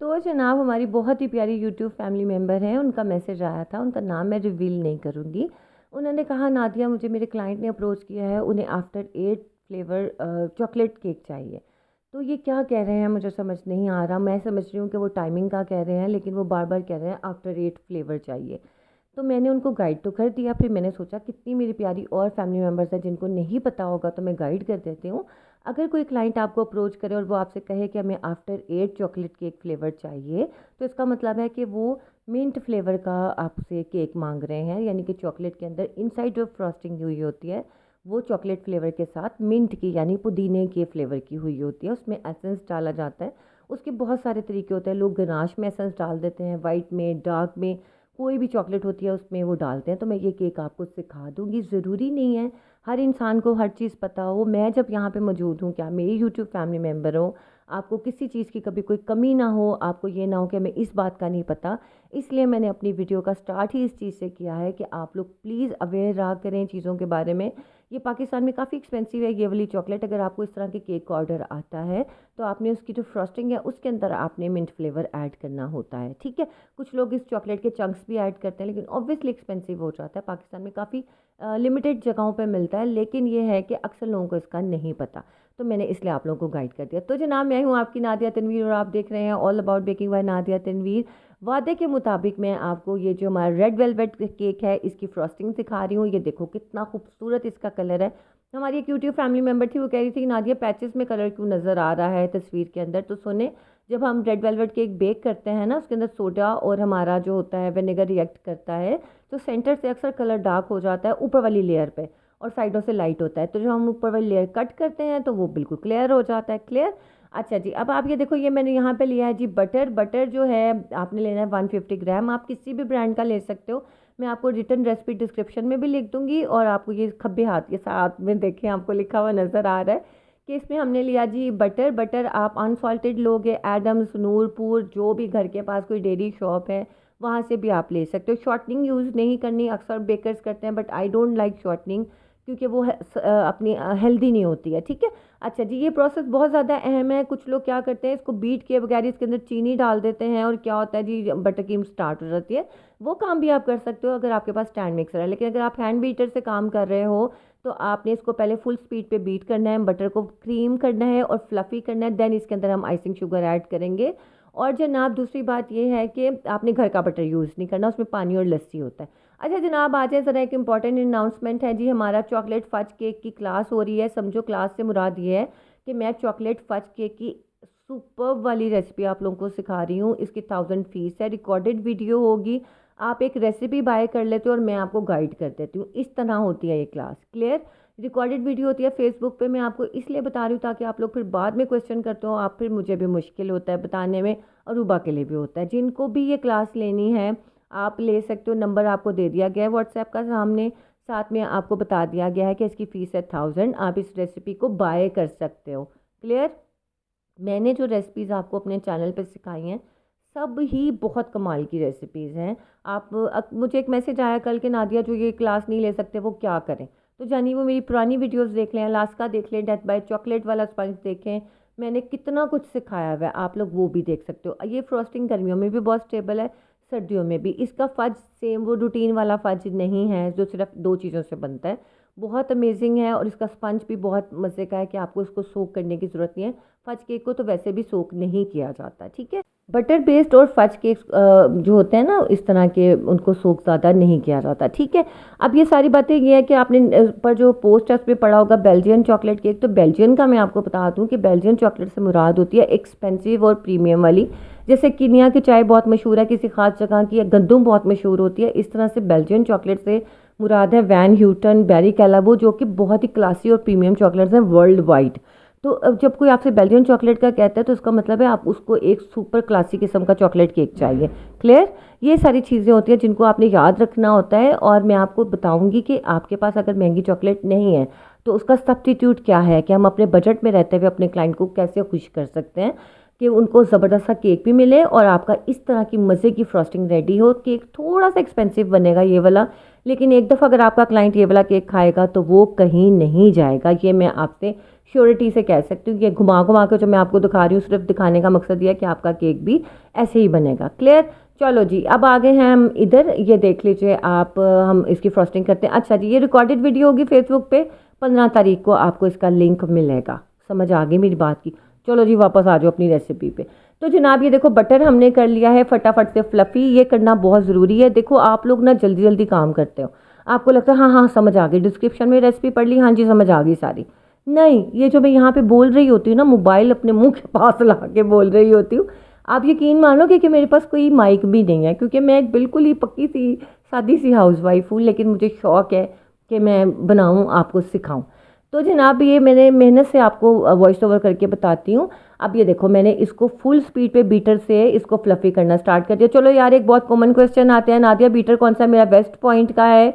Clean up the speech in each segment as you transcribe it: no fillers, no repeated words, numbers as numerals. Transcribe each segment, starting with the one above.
तो जनाब हमारी बहुत ही प्यारी यूट्यूब फैमिली मेम्बर हैं, उनका मैसेज आया था, उनका नाम मैं रिवील नहीं करूँगी। उन्होंने कहा नादिया मुझे मेरे क्लाइंट ने अप्रोच किया है, उन्हें आफ्टर 8 फ्लेवर चॉकलेट केक चाहिए। तो ये क्या कह रहे हैं मुझे समझ नहीं आ रहा। मैं समझ रही हूँ कि वो टाइमिंग का कह रहे हैं, लेकिन वो बार बार कह रहे हैं आफ्टर 8 फ्लेवर चाहिए। तो मैंने उनको गाइड तो कर दिया, फिर मैंने सोचा कितनी मेरी प्यारी और फैमिली मेम्बर्स हैं जिनको नहीं पता होगा, तो मैं गाइड कर देती हूँ। अगर कोई क्लाइंट आपको अप्रोच करे और वो आपसे कहे कि हमें आफ्टर 8 चॉकलेट केक फ्लेवर चाहिए, तो इसका मतलब है कि वो मिंट फ्लेवर का आपसे केक मांग रहे हैं, यानी कि चॉकलेट के अंदर इनसाइड जो फ्रॉस्टिंग हुई होती है वो चॉकलेट फ्लेवर के साथ मिंट की यानी पुदीने के फ्लेवर की हुई होती है, उसमें एसेंस डाला जाता है। उसके बहुत सारे तरीके होते हैं, लोग गनाश में एसेंस डाल देते हैं, वाइट में, डार्क में, कोई भी चॉकलेट होती है उसमें वो डालते हैं। तो मैं ये केक आपको सिखा दूंगी। ज़रूरी नहीं है हर इंसान को हर चीज़ पता हो। मैं जब यहाँ पे मौजूद हूँ, क्या मेरी यूट्यूब फैमिली मेम्बर हो, आपको किसी चीज़ की कभी कोई कमी ना हो, आपको ये ना हो कि हमें इस बात का नहीं पता, इसलिए मैंने अपनी वीडियो का स्टार्ट ही इस चीज़ से किया है कि आप लोग प्लीज़ अवेयर रहा करें चीज़ों के बारे में। ये पाकिस्तान में काफ़ी एक्सपेंसिव है ये वाली चॉकलेट। अगर आपको इस तरह के केक का ऑर्डर आता है तो आपने उसकी जो फ्रॉस्टिंग है उसके अंदर आपने मिंट फ्लेवर ऐड करना होता है, ठीक है। कुछ लोग इस चॉकलेट के चंक्स भी ऐड करते हैं, लेकिन ऑब्वियसली एक्सपेंसिव हो जाता है। पाकिस्तान में काफ़ी लिमिटेड जगहों पे मिलता है, लेकिन ये है कि अक्सर लोगों को इसका नहीं पता, तो मैंने इसलिए आप लोगों को गाइड कर दिया। तो जनाब मैं हूँ आपकी नादिया तनवीर और आप देख रहे हैं all about baking by Nadia Tanveer. वादे के मुताबिक मैं आपको ये जो हमारा रेड वेलवेट केक है इसकी फ्रॉस्टिंग सिखा रही हूँ। ये देखो कितना खूबसूरत इसका कलर है। हमारी एक यूट्यूब फैमिली मेम्बर थी, वो कह रही थी कि नादिया पैचेस में कलर क्यों नज़र आ रहा है तस्वीर के अंदर। तो सुने, जब हम रेड वेलवेट केक बेक करते हैं ना, उसके अंदर सोडा और हमारा जो होता है विनेगर रिएक्ट करता है, तो सेंटर से अक्सर कलर डार्क हो जाता है ऊपर वाली लेयर पे और साइडों से लाइट होता है। तो जो हम ऊपर वाली लेयर कट करते हैं तो वो बिल्कुल क्लियर हो जाता है। क्लियर? अच्छा जी, अब आप ये देखो, ये मैंने यहाँ पे लिया है जी बटर। बटर जो है आपने लेना है 150 ग्राम। आप किसी भी ब्रांड का ले सकते हो, मैं आपको रिटर्न रेसिपी डिस्क्रिप्शन में भी लिख दूंगी। और आपको ये खब्बे हाथ के साथ में देखें, आपको लिखा हुआ नज़र आ रहा है कि इसमें हमने लिया जी बटर। बटर आप अनसॉल्टेड लोगे, एडम्स, नूरपुर, जो भी घर के पास कोई डेयरी शॉप है वहाँ से भी आप ले सकते हो। शॉर्टनिंग यूज़ नहीं करनी, अक्सर बेकर्स करते हैं, but I don't like shortening क्योंकि वो अपनी हेल्दी नहीं होती है, ठीक है। अच्छा जी, ये प्रोसेस बहुत ज़्यादा अहम है। कुछ लोग क्या करते हैं, इसको बीट किए बगैर इसके अंदर चीनी डाल देते हैं और क्या होता है जी बटर क्रीम स्टार्ट हो जाती है। वो काम भी आप कर सकते हो अगर आपके पास स्टैंड मिक्सर है, लेकिन अगर आप हैंड बीटर से काम कर रहे हो तो आपने इसको पहले फुल स्पीड पे बीट करना है, बटर को क्रीम करना है और फ्लफ़ी करना है। देन इसके अंदर हम आइसिंग शुगर ऐड करेंगे। और जनाब दूसरी बात यह है कि आपने घर का बटर यूज़ नहीं करना, उसमें पानी और लस्सी होता है। अच्छा जनाब, आ जाए ज़रा, एक इंपॉर्टेंट अनाउंसमेंट है जी। हमारा चॉकलेट फज केक की क्लास हो रही है। समझो क्लास से मुराद ये है कि मैं चॉकलेट फज केक की सुपर वाली रेसिपी आप लोगों को सिखा रही हूँ। इसकी 1000 फीस है, रिकॉर्डेड वीडियो होगी। आप एक रेसिपी बाय कर लेते हो और मैं आपको गाइड कर देती हूँ। इस तरह होती है ये क्लास। क्लियर? रिकॉर्डेड वीडियो होती है फेसबुक पे। मैं आपको इसलिए बता रही हूँ ताकि आप लोग फिर बाद में क्वेश्चन करते हो, आप फिर मुझे भी मुश्किल होता है बताने में और रूबा के लिए भी होता है। जिनको भी ये क्लास लेनी है आप ले सकते हो। नंबर आपको दे दिया गया है व्हाट्सएप का सामने, साथ में आपको बता दिया गया है कि इसकी फ़ीस है 1000। आप इस रेसिपी को बाय कर सकते हो। क्लियर? मैंने जो रेसिपीज़ आपको अपने चैनल पे सिखाई हैं सब ही बहुत कमाल की रेसिपीज़ हैं। आप मुझे एक मैसेज आया कल के नादिया जो ये क्लास नहीं ले सकते वो क्या करें, तो जानिए वो मेरी पुरानी वीडियोस देख लें, अलास्का देख लें, डेथ बाय चॉकलेट वाला स्पंज देखें। मैंने कितना कुछ सिखाया हुआ है, आप लोग वो भी देख सकते हो। ये फ्रॉस्टिंग गर्मियों में भी बहुत स्टेबल है, सर्दियों में भी। इसका फ़ज सेम वो रूटीन वाला फ़ज नहीं है जो सिर्फ दो चीज़ों से बनता है, बहुत अमेजिंग है। और इसका स्पंज भी बहुत मज़े का है कि आपको इसको सोक करने की ज़रूरत नहीं है। फज केक को तो वैसे भी सोक नहीं किया जाता, ठीक है। बटर बेस्ड और फज केक जो होते हैं ना इस तरह के, उनको सोक ज़्यादा नहीं किया जाता, ठीक है। अब ये सारी बातें ये है कि आपने पर जो पोस्ट है उस पर पढ़ा होगा बेल्जियन चॉकलेट केक। तो बेल्जियन का मैं आपको बता दूं कि बेल्जियन चॉकलेट से मुराद होती है एक्सपेंसिव और प्रीमियम वाली। जैसे किनिया की चाय बहुत मशहूर है किसी खास जगह की, या गंदुम बहुत मशहूर होती है, इस तरह से बेल्जियन चॉकलेट से मुराद है वैन ह्यूटन, बेरी कैलाबो, जो कि बहुत ही क्लासी और प्रीमियम चॉकलेट्स हैं वर्ल्ड वाइड। तो अब जब कोई आपसे बेल्जियन चॉकलेट का कहता है तो उसका मतलब है आप उसको एक सुपर क्लासी किस्म का चॉकलेट केक चाहिए। क्लियर? ये सारी चीज़ें होती हैं जिनको आपने याद रखना होता है। और मैं आपको बताऊंगी कि आपके पास अगर महंगी चॉकलेट नहीं है तो उसका सब्स्टिट्यूट क्या है, कि हम अपने बजट में रहते हुए अपने क्लाइंट को कैसे खुश कर सकते हैं कि उनको ज़बरदस्त सा केक भी मिले और आपका इस तरह की मज़े की फ्रॉस्टिंग रेडी हो। केक थोड़ा सा एक्सपेंसिव बनेगा ये वाला, लेकिन एक दफ़ा अगर आपका क्लाइंट ये वाला केक खाएगा तो वो कहीं नहीं जाएगा, ये मैं आपसे श्योरिटी से कह सकती हूँ कि घुमा घुमा के जो मैं आपको दिखा रही हूँ सिर्फ दिखाने का मकसद ये है कि आपका केक भी ऐसे ही बनेगा। क्लियर? चलो जी, अब आ गए हैं हम इधर, ये देख लीजिए आप, हम इसकी फ्रॉस्टिंग करते हैं। अच्छा जी, ये रिकॉर्डेड वीडियो होगी फेसबुक पे, 15 तारीख को आपको इसका लिंक मिलेगा। समझ आ गई मेरी बात की? चलो जी, वापस आ जाओ अपनी रेसिपी पे। तो जनाब ये देखो, बटर हमने कर लिया है फटाफट से फ्लफ़ी। ये करना बहुत ज़रूरी है। देखो आप लोग ना जल्दी जल्दी काम करते हो, आपको लगता है हाँ हाँ समझ आ गई, डिस्क्रिप्शन में रेसिपी पढ़ ली, हाँ जी समझ आ गई सारी। नहीं, ये जो मैं यहाँ पे बोल रही होती हूँ ना, मोबाइल अपने मुंह के पास ला के बोल रही होती हूँ, आप यकीन मानोगे कि मेरे पास कोई माइक भी नहीं है, क्योंकि मैं एक बिल्कुल ही पक्की सी सादी सी हाउसवाइफ हूँ, लेकिन मुझे शौक़ है कि मैं बनाऊँ, आपको सिखाऊँ। तो जनाब ये मैंने मेहनत से आपको वॉइस ओवर करके बताती हूँ। अब ये देखो, मैंने इसको फुल स्पीड पे बीटर से इसको फ्लफ़ी करना स्टार्ट कर दिया। चलो यार, एक बहुत कॉमन क्वेश्चन आते हैं, नादिया बीटर कौन सा मेरा वेस्ट पॉइंट का है?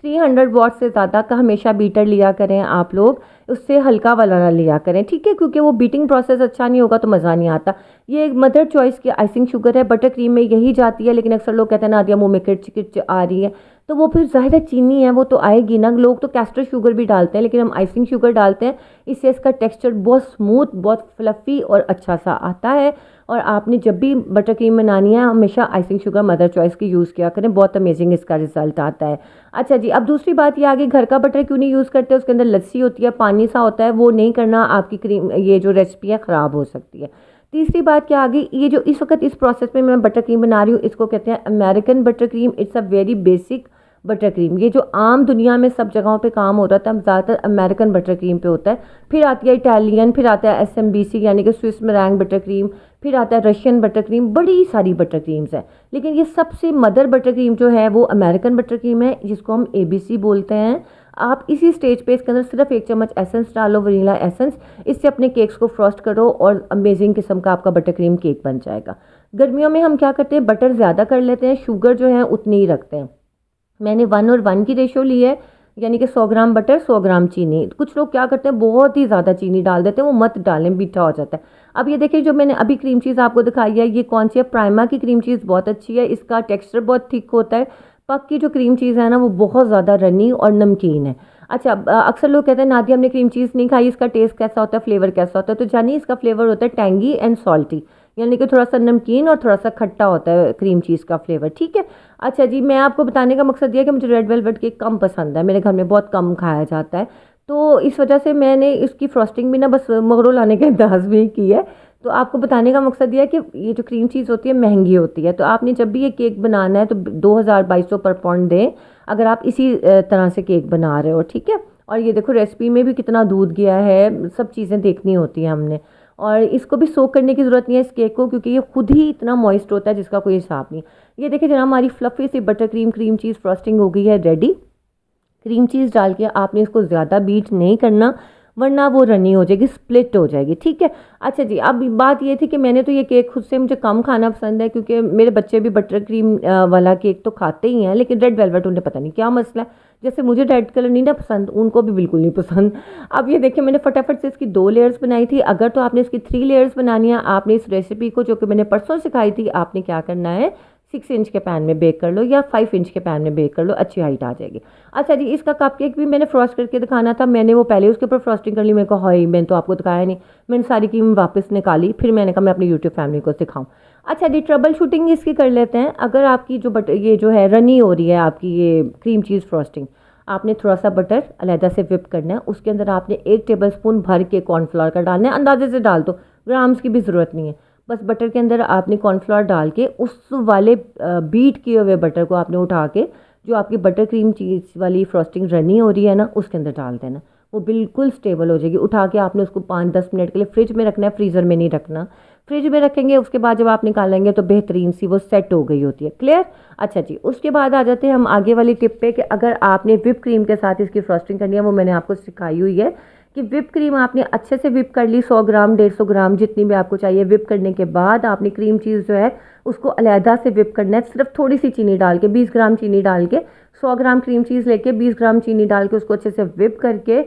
300 वॉट से ज़्यादा का हमेशा बीटर लिया करें आप लोग, उससे हल्का वाला ना लिया करें, ठीक है? क्योंकि वो बीटिंग प्रोसेस अच्छा नहीं होगा तो मज़ा नहीं आता। ये एक मदर चॉइस की आइसिंग शुगर है, बटर क्रीम में यही जाती है, लेकिन अक्सर लोग कहते हैं नादिया मुँह में किच किच आ रही है, तो वो फिर ज़ाहिर है चीनी है वो तो आएगी ना। लोग तो कैस्टर शुगर भी डालते हैं, लेकिन हम आइसिंग शुगर डालते हैं, इससे इसका टेक्सचर बहुत स्मूथ, बहुत फ्लफ़ी और अच्छा सा आता है। और आपने जब भी बटर क्रीम बनानी है हमेशा आइसिंग शुगर मदर चॉइस की यूज़ किया करें, बहुत अमेजिंग इसका रिजल्ट आता है। अच्छा जी, अब दूसरी बात ये आ गई, घर का बटर क्यों नहीं यूज़ करते? उसके अंदर लस्सी होती है, पानी सा होता है, वो नहीं करना, आपकी क्रीम ये जो रेसिपी है ख़राब हो सकती है। तीसरी बात क्या आ गई, ये जो इस वक्त इस प्रोसेस में मैं बटर क्रीम बना रही हूँ, इसको कहते हैं American butter cream. It's a very basic butter cream. ये जो आम दुनिया में सब जगहों पे काम हो रहा था, ज़्यादातर अमेरिकन बटर क्रीम पे होता है। फिर आती है इटालियन, फिर आता है SMBC यानी कि स्विस मेरैंग बटर क्रीम, फिर आता है रशियन बटर क्रीम, बड़ी सारी बटर क्रीम्स हैं। लेकिन ये सबसे मदर बटर क्रीम जो है वो अमेरिकन बटर क्रीम है, जिसको हम ABC बोलते हैं। आप इसी स्टेज पे इसके अंदर सिर्फ 1 चम्मच एसेंस डालो, वनीला एसेंस, इससे अपने केक्स को फ्रॉस्ट करो और अमेजिंग किस्म का आपका बटर क्रीम केक बन जाएगा। गर्मियों में हम क्या करते हैं, बटर ज़्यादा कर लेते हैं, शुगर जो है उतनी ही रखते हैं। मैंने 1 और 1 की रेशो ली है, यानी कि 100 ग्राम बटर 100 ग्राम चीनी। कुछ लोग क्या करते हैं, बहुत ही ज़्यादा चीनी डाल देते हैं, वो मत डालें, मीठा हो जाता है। अब ये देखिए, जो मैंने अभी क्रीम चीज़ आपको दिखाई है, ये कौन सी है? प्राइमा की क्रीम चीज़ बहुत अच्छी है, इसका टेक्सचर बहुत थिक होता है। पक की जो क्रीम चीज़ है ना, वो बहुत ज़्यादा रनी और नमकीन है। अच्छा, अक्सर लोग कहते हैं नादिया हमने क्रीम चीज़ नहीं खाई, इसका टेस्ट कैसा होता है, फ्लेवर कैसा होता है? तो जानिए, इसका फ्लेवर होता है टैंगी एंड सॉल्टी, यानी कि थोड़ा सा नमकीन और थोड़ा सा खट्टा होता है क्रीम चीज़ का फ्लेवर, ठीक है? अच्छा जी, मैं आपको बताने का मकसद ये है कि मुझे रेड वेलवेट केक कम पसंद है, मेरे घर में बहुत कम खाया जाता है, तो इस वजह से मैंने इसकी फ्रॉस्टिंग भी ना बस मगरों लाने के अंदाज में ही की है। तो आपको बताने का मकसद ये है कि ये जो क्रीम चीज़ होती है महंगी होती है, तो आपने जब भी ये केक बनाना है तो 2200 पर पाउंड दें अगर आप इसी तरह से केक बना रहे हो, ठीक है? और ये देखो, रेसिपी में भी कितना दूध गया है, सब चीज़ें देखनी होती हैं हमने। और इसको भी सोक करने की ज़रूरत नहीं है इस केक को, क्योंकि ये खुद ही इतना मॉइस्ट होता है जिसका कोई हिसाब नहीं। ये देखिए जनाब, हमारी फ्लफ़ी सी बटर क्रीम चीज़ फ्रॉस्टिंग हो गई है रेडी। क्रीम चीज़ डाल के आपने इसको ज़्यादा बीट नहीं करना, वरना वो रनी हो जाएगी, स्प्लिट हो जाएगी, ठीक है? अच्छा जी, अब बात ये थी कि मैंने तो ये केक खुद से, मुझे कम खाना पसंद है, क्योंकि मेरे बच्चे भी बटर क्रीम वाला केक तो खाते ही हैं, लेकिन रेड वेलवेट उन्हें पता नहीं क्या मसला है, जैसे मुझे रेड कलर नहीं ना पसंद, उनको भी बिल्कुल नहीं पसंद। अब ये देखिए, मैंने फटाफट से इसकी 2 लेयर्स बनाई थी। अगर तो आपने इसकी 3 लेयर्स बनानी है, आपने इस रेसिपी को जो कि मैंने परसों सिखाई थी, आपने क्या करना है, 6 इंच के पैन में बेक कर लो या 5 इंच के पैन में बेक कर लो, अच्छी हाइट आ जाएगी। अच्छा जी, इसका कपकेक भी मैंने फ्रॉस्ट करके दिखाना था, मैंने वो पहले उसके ऊपर फ्रॉस्टिंग कर ली। मेरे को हाई, मैंने तो आपको दिखाया नहीं, मैंने सारी क्रीम वापस निकाली, फिर मैंने कहा मैं अपनी यूट्यूब फैमिली को सिखाऊं। अच्छा जी, ट्रबल शूटिंग इसकी कर लेते हैं। अगर आपकी जो बटर ये जो है रनी हो रही है आपकी ये क्रीम चीज़ फ्रॉस्टिंग, आपने थोड़ा सा बटर अलहदा से विप करना है, उसके अंदर आपने 1 टेबलस्पून भर के कॉर्नफ्लावर का डालना है, अंदाजे से डाल दो, ग्राम्स की भी ज़रूरत नहीं है। बस बटर के अंदर आपने कॉर्नफ्लावर डाल के उस वाले बीट किए हुए बटर को आपने उठा के जो आपकी बटर क्रीम चीज़ वाली फ्रॉस्टिंग रनी हो रही है ना, उसके अंदर डाल देना, वो बिल्कुल स्टेबल हो जाएगी। उठा के आपने उसको 5-10 मिनट के लिए फ्रिज में रखना है, फ्रीज़र में नहीं रखना। फ्रिज में रखेंगे, उसके बाद जब आप निकालेंगे तो बेहतरीन सी वो सेट हो गई होती है। क्लियर? अच्छा जी, उसके बाद आ जाते हैं हम आगे वाली टिप पे कि अगर आपने विप क्रीम के साथ इसकी फ्रॉस्टिंग करनी है, वो मैंने आपको सिखाई हुई है कि विप क्रीम आपने अच्छे से विप कर ली, 100 ग्राम 150 ग्राम जितनी भी आपको चाहिए। विप करने के बाद आपने क्रीम चीज़ जो है उसको अलहदा से विप करना है, सिर्फ थोड़ी सी चीनी डाल के, 20 ग्राम चीनी डाल के, 100 ग्राम क्रीम चीज़ लेके 20 ग्राम चीनी डाल के उसको अच्छे से विप करके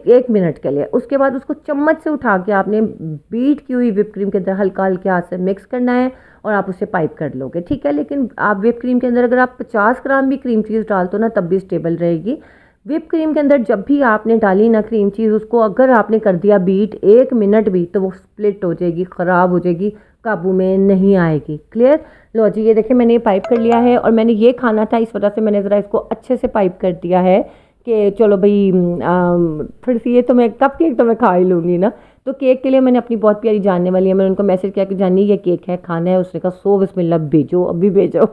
एक मिनट के लिए, उसके बाद उसको चम्मच से उठा के आपने बीट की हुई विप क्रीम के अंदर हल्का हल्के हाथ से मिक्स करना है और आप उसे पाइप कर लोगे, ठीक है? लेकिन आप विप क्रीम के अंदर अगर आप 50 ग्राम भी क्रीम चीज़ डालते हो ना, तब भी स्टेबल रहेगी। व्हिप क्रीम के अंदर जब भी आपने डाली ना क्रीम चीज़, उसको अगर आपने कर दिया बीट 1 मिनट भी, तो वो स्प्लिट हो जाएगी, ख़राब हो जाएगी, काबू में नहीं आएगी। क्लियर। लो जी, ये देखिए मैंने ये पाइप कर लिया है, और मैंने ये खाना था, इस वजह से मैंने ज़रा इसको अच्छे से पाइप कर दिया है कि चलो भाई थोड़ी सी ये तो मैं कप केक तो मैं खा ही लूँगी ना। तो केक के लिए मैंने अपनी बहुत प्यारी जानने वाली है, मैंने उनको मैसेज किया कि जानी ये केक है, खाना है। उसने कहा सो बिस्मिल्लाह भेजो, अभी भेजो।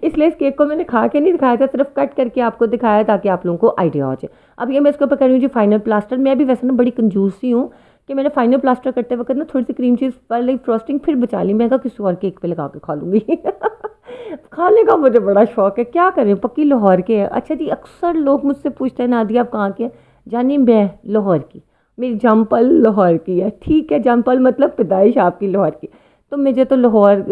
इसलिए इस केक को मैंने खा के नहीं दिखाया था, सिर्फ कट करके आपको दिखाया ताकि आप लोगों को आइडिया हो जाए। अब ये मैं इसके ऊपर कर रही हूँ जी फाइनल प्लास्टर। मैं भी वैसे ना बड़ी कंजूसी हूँ कि मैंने फाइनल प्लास्टर करते वक्त ना थोड़ी सी क्रीम चीज़ वाली फ्रॉस्टिंग फिर बचा ली। मैं कहा किसी और केक पे लगा के खा लूँगी। खाने का मुझे बड़ा शौक है, क्या करें, पक्की लाहौर के है। अच्छा जी, अक्सर लोग मुझसे पूछते हैं नादिया आप कहाँ के हैं? जानी मैं लाहौर की, मेरी जमपल लाहौर की है। ठीक है, जमपल मतलब पैदाइश आपकी लाहौर की। तो मुझे तो लाहौर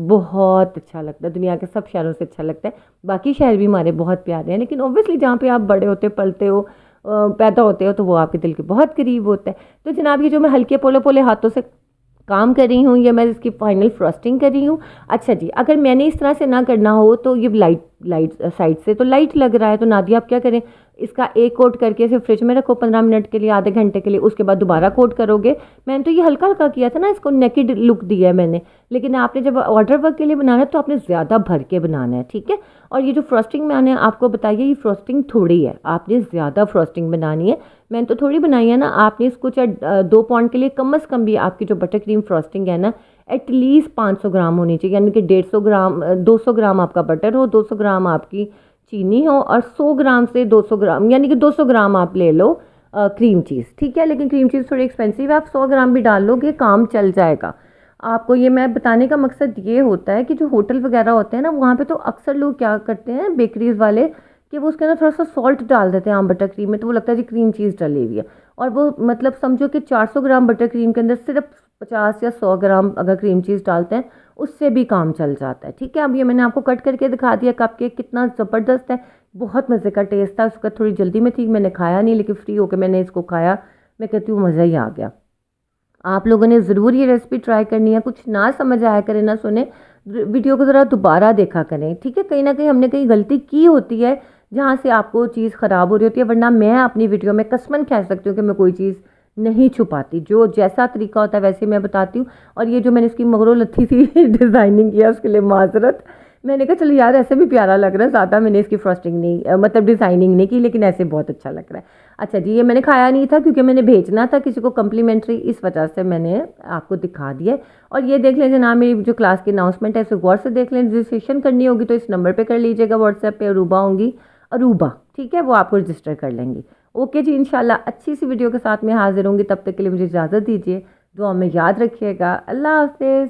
बहुत अच्छा लगता है, दुनिया के सब शहरों से अच्छा लगता है। बाकी शहर भी हमारे बहुत प्यारे हैं, लेकिन ऑब्वियसली जहाँ पे आप बड़े होते पलते हो पैदा होते हो, तो वो आपके दिल के बहुत करीब होता है। तो जनाब, ये जो मैं हल्के पोले पोले हाथों से काम कर रही हूँ, या मैं इसकी फाइनल फ्रॉस्टिंग कर रही हूँ। अच्छा जी, अगर मैंने इस तरह से ना करना हो, तो ये लाइट लाइट साइड से तो लाइट लग रहा है, तो नादिया आप क्या करें, इसका एक कोट करके इसे फ्रिज में रखो 15 मिनट के लिए, आधे घंटे के लिए, उसके बाद दोबारा कोट करोगे। मैंने तो ये हल्का हल्का किया था ना, इसको नेकेड लुक दिया है मैंने। लेकिन आपने जब ऑर्डर वर्क के लिए बनाना है, तो आपने ज़्यादा भर के बनाना है, ठीक है। और ये जो फ्रॉस्टिंग मैंने आपको बताई है, ये फ्रॉस्टिंग थोड़ी है, आपने ज़्यादा फ्रॉस्टिंग बनानी है। मैंने तो थोड़ी बनाई है ना, आपने इसको चाहे 2 पाउंड के लिए कम अज़ कम भी आपकी जो बटर क्रीम फ्रॉस्टिंग है ना, एटलीस्ट 500 ग्राम होनी चाहिए। यानी कि 150 ग्राम 200 ग्राम आपका बटर हो, 200 ग्राम आपकी चीनी हो, और 100 ग्राम से 200 ग्राम यानी कि 200 ग्राम आप ले लो क्रीम चीज़, ठीक है। लेकिन क्रीम चीज़ थोड़ी एक्सपेंसिव है, आप 100 ग्राम भी डाल लोगे काम चल जाएगा आपको। ये मैं बताने का मकसद ये होता है कि जो होटल वगैरह होते हैं ना, वहाँ पे तो अक्सर लोग क्या करते हैं बेकरीज वाले, कि वो उसके अंदर थोड़ा सा सॉल्ट डाल देते हैं आम बटर क्रीम में, तो वो लगता है जी क्रीम चीज़ डली हुई है। और वो मतलब समझो कि 400 ग्राम बटर क्रीम के अंदर सिर्फ 50 या 100 ग्राम अगर क्रीम चीज़ डालते हैं, उससे भी काम चल जाता है, ठीक है। अब ये मैंने आपको कट करके दिखा दिया, कप केक कितना ज़बरदस्त है, बहुत मज़े का टेस्ट था उसका। थोड़ी जल्दी में थी, मैंने खाया नहीं, लेकिन फ्री होकर मैंने इसको खाया। मैं कहती हूँ मज़ा ही आ गया। आप लोगों ने ज़रूर ये रेसिपी ट्राई करनी है। कुछ ना समझ आया करें ना सुने, वीडियो को ज़रा दोबारा देखा करें, ठीक है। कहीं ना कहीं हमने कहीं गलती की होती है, जहाँ से आपको चीज़ ख़राब हो रही होती है। वरना मैं अपनी वीडियो में कसमन कह सकती हूँ कि मैं कोई चीज़ नहीं छुपाती, जो जैसा तरीका होता है वैसे मैं बताती हूँ। और ये जो मैंने इसकी मगरो लत्थी सी डिज़ाइनिंग किया, उसके लिए माजरत। मैंने कहा चलो यार, ऐसे भी प्यारा लग रहा है, ज़्यादा मैंने इसकी फ्रॉस्टिंग नहीं मतलब डिज़ाइनिंग नहीं की, लेकिन ऐसे बहुत अच्छा लग रहा है। अच्छा जी, ये मैंने खाया नहीं था क्योंकि मैंने भेजना था किसी को कम्प्लीमेंट्री, इस वजह से मैंने आपको दिखा दिया। और ये देख लें जनाब, मेरी जो क्लास की अनाउंसमेंट है, इसे गौर से देख लें। रजिस्ट्रेशन करनी होगी तो इस नंबर पे कर लीजिएगा, व्हाट्सएप पे अरूबा होंगी, अरूबा, ठीक है, वो आपको रजिस्टर कर लेंगी। ओके जी, इंशाल्लाह अच्छी सी वीडियो के साथ में हाजिर होंगी। तब तक के लिए मुझे इजाज़त दीजिए, दुआ में याद रखिएगा। अल्लाह हाफिज़।